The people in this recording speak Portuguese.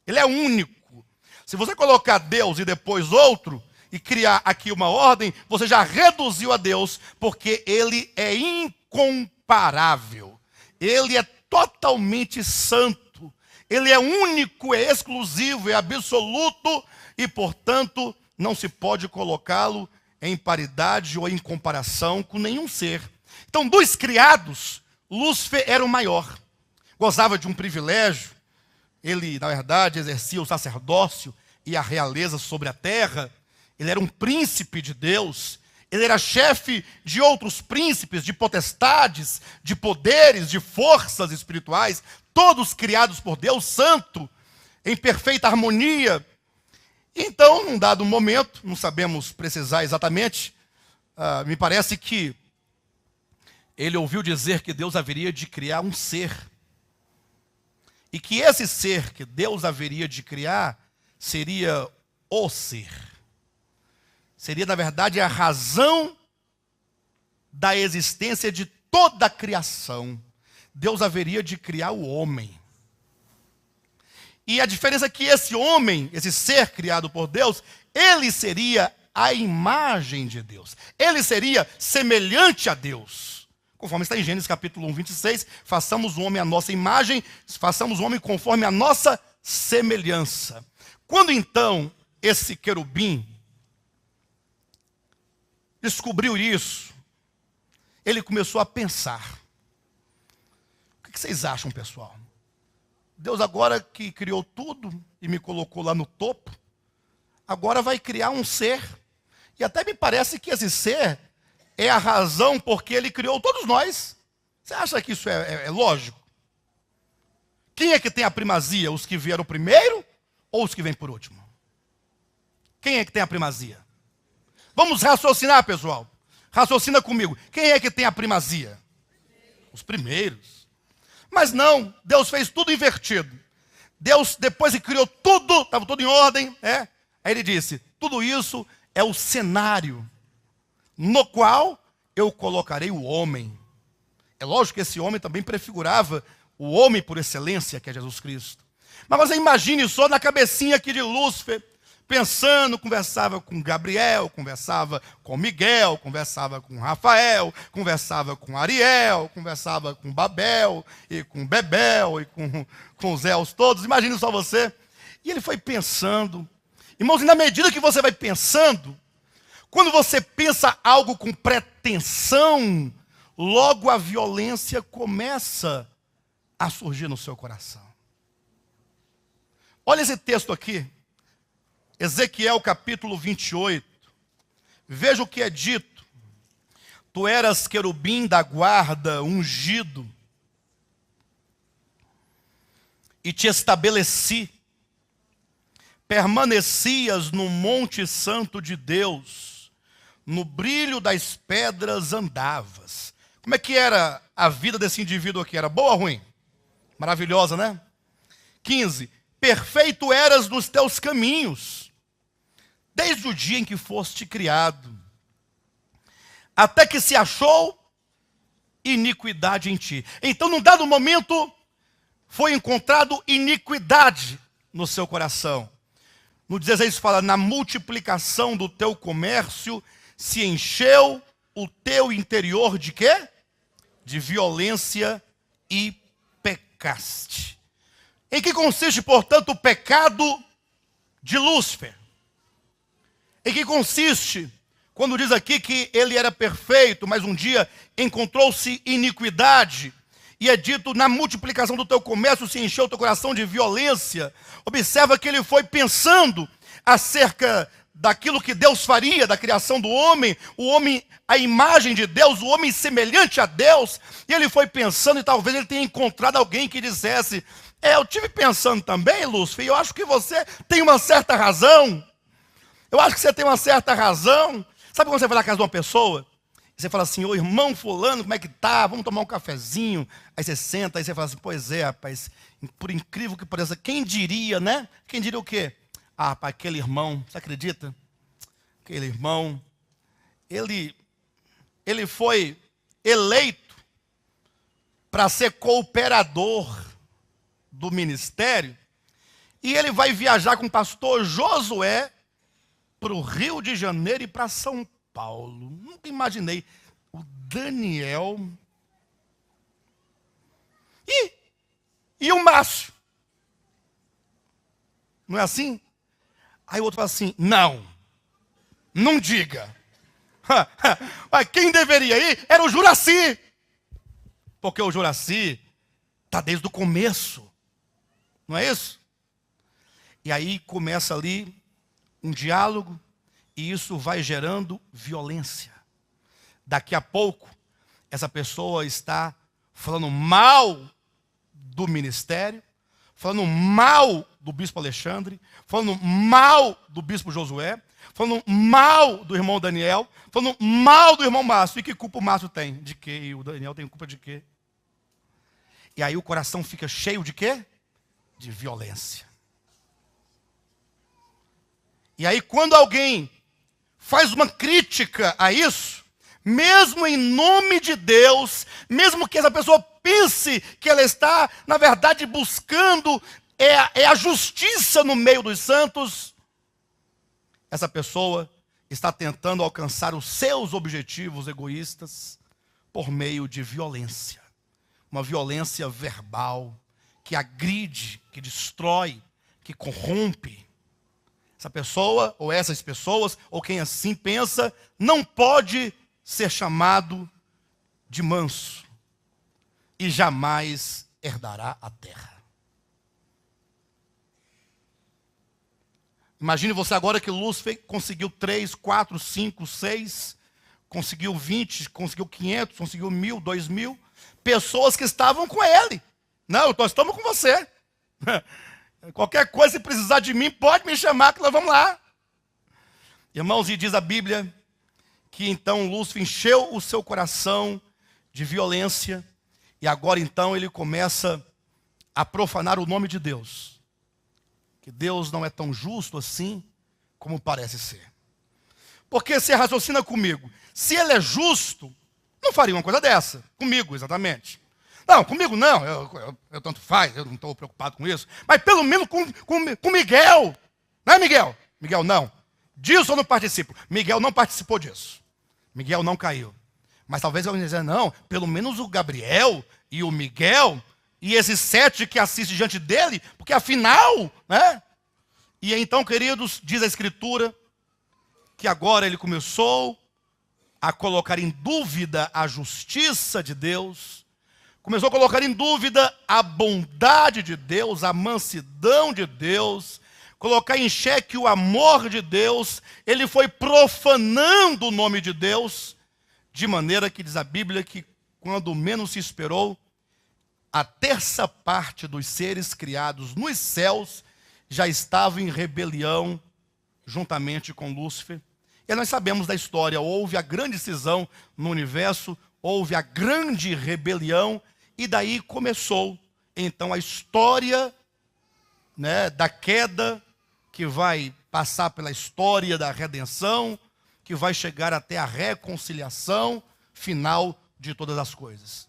Ele é único. Se você colocar Deus e depois outro, e criar aqui uma ordem, você já reduziu a Deus, porque ele é incomparável. Ele é totalmente santo. Ele é único, é exclusivo, é absoluto, e, portanto, não se pode colocá-lo em paridade ou em comparação com nenhum ser. Então, dos criados, Lúcifer era o maior. Gozava de um privilégio. Ele, na verdade, exercia o sacerdócio e a realeza sobre a terra. Ele era um príncipe de Deus. Ele era chefe de outros príncipes, de potestades, de poderes, de forças espirituais, todos criados por Deus, santo, em perfeita harmonia. Então, num dado momento, não sabemos precisar exatamente, me parece que ele ouviu dizer que Deus haveria de criar um ser. E que esse ser que Deus haveria de criar seria o ser. Seria, na verdade, a razão da existência de toda a criação. Deus haveria de criar o homem. E a diferença é que esse homem, esse ser criado por Deus, ele seria a imagem de Deus. Ele seria semelhante a Deus. Conforme está em Gênesis capítulo 1, 26, façamos o homem à nossa imagem, façamos o homem conforme a nossa semelhança. Quando então esse querubim descobriu isso, ele começou a pensar. O que vocês acham, pessoal? Deus agora que criou tudo e me colocou lá no topo, agora vai criar um ser. E até me parece que esse ser é a razão porque ele criou todos nós. Você acha que isso é lógico? Quem é que tem a primazia? Os que vieram primeiro ou os que vêm por último? Quem é que tem a primazia? Vamos raciocinar, pessoal. Raciocina comigo. Quem é que tem a primazia? Os primeiros. Mas não, Deus fez tudo invertido. Deus, depois que criou tudo, estava tudo em ordem, Aí ele disse, tudo isso é o cenário no qual eu colocarei o homem. É lógico que esse homem também prefigurava o homem por excelência, que é Jesus Cristo. Mas você imagine só na cabecinha aqui de Lúcifer, pensando, conversava com Gabriel, conversava com Miguel, conversava com Rafael, conversava com Ariel, conversava com Babel, e com Bebel, e com os Zeus todos. Imagine só você. E ele foi pensando. Irmãos, e na medida que você vai pensando, quando você pensa algo com pretensão, logo a violência começa a surgir no seu coração. Olha esse texto aqui. Ezequiel capítulo 28, veja o que é dito. Tu eras querubim da guarda, ungido, e te estabeleci. Permanecias no monte santo de Deus, no brilho das pedras andavas. Como é que era a vida desse indivíduo aqui? Era boa ou ruim? Maravilhosa, né? 15. Perfeito eras nos teus caminhos, desde o dia em que foste criado, até que se achou iniquidade em ti. Então, num dado momento, foi encontrado iniquidade no seu coração. No 16 fala, na multiplicação do teu comércio, se encheu o teu interior de quê? De violência e pecaste. Em que consiste, portanto, o pecado de Lúcifer? Em que consiste, quando diz aqui que ele era perfeito, mas um dia encontrou-se iniquidade, e é dito, na multiplicação do teu comércio se encheu o teu coração de violência. Observa que ele foi pensando acerca daquilo que Deus faria, da criação do homem, o homem, a imagem de Deus, o homem semelhante a Deus, e ele foi pensando, e talvez ele tenha encontrado alguém que dissesse, eu tive pensando também, Lúcifer, e eu acho que você tem uma certa razão. Eu acho que você tem uma certa razão. Sabe quando você vai na casa de uma pessoa? E você fala assim, ô irmão fulano, como é que tá? Vamos tomar um cafezinho. Aí você senta, aí você fala assim, pois é, rapaz, por incrível que pareça, quem diria, né? Quem diria o quê? Ah, rapaz, aquele irmão, você acredita? Aquele irmão, ele foi eleito para ser cooperador do ministério, E ele vai viajar com o pastor Josué para o Rio de Janeiro e para São Paulo. Nunca imaginei. O Daniel e o Márcio. Não é assim? Aí o outro fala assim, não diga. Mas quem deveria ir era o Juraci. Porque o Juraci está desde o começo. Não é isso? E aí começa ali um diálogo e isso vai gerando violência. Daqui a pouco, essa pessoa está falando mal do ministério, falando mal do bispo Alexandre, falando mal do bispo Josué, falando mal do irmão Daniel, falando mal do irmão Márcio. E que culpa o Márcio tem? De quê? E o Daniel tem culpa de quê? E aí o coração fica cheio de quê? De violência. E aí quando alguém faz uma crítica a isso, mesmo em nome de Deus, mesmo que essa pessoa pense que ela está, na verdade, buscando a justiça no meio dos santos, essa pessoa está tentando alcançar os seus objetivos egoístas por meio de violência. Uma violência verbal que agride, que destrói, que corrompe. Essa pessoa, ou essas pessoas, ou quem assim pensa, não pode ser chamado de manso e jamais herdará a terra. Imagine você agora que Lúcifer conseguiu 3, 4, 5, 6, conseguiu 20, conseguiu 500, conseguiu 1000, 2000, pessoas que estavam com ele. Não, nós estamos com você. Qualquer coisa, se precisar de mim, pode me chamar que nós vamos lá. Irmãos, e diz a Bíblia que então Lúcifer encheu o seu coração de violência e agora então ele começa a profanar o nome de Deus. Que Deus não é tão justo assim como parece ser. Porque você raciocina comigo, se ele é justo, não faria uma coisa dessa. Comigo, exatamente. Não, comigo não, eu tanto faz, eu não estou preocupado com isso. Mas pelo menos com Miguel. Não é Miguel? Miguel não. Disso eu não participo. Miguel não participou disso. Miguel não caiu. Mas talvez eu dizer, não, pelo menos o Gabriel e o Miguel e esses 7 que assistem diante dele, porque afinal, né? E então, queridos, diz a Escritura que agora ele começou a colocar em dúvida a justiça de Deus, começou a colocar em dúvida a bondade de Deus, a mansidão de Deus, colocar em xeque o amor de Deus. Ele foi profanando o nome de Deus, de maneira que diz a Bíblia que quando menos se esperou, a terça parte dos seres criados nos céus já estava em rebelião juntamente com Lúcifer. E nós sabemos da história, houve a grande cisão no universo, houve a grande rebelião, e daí começou, então, a história, né, da queda, que vai passar pela história da redenção, que vai chegar até a reconciliação final de todas as coisas.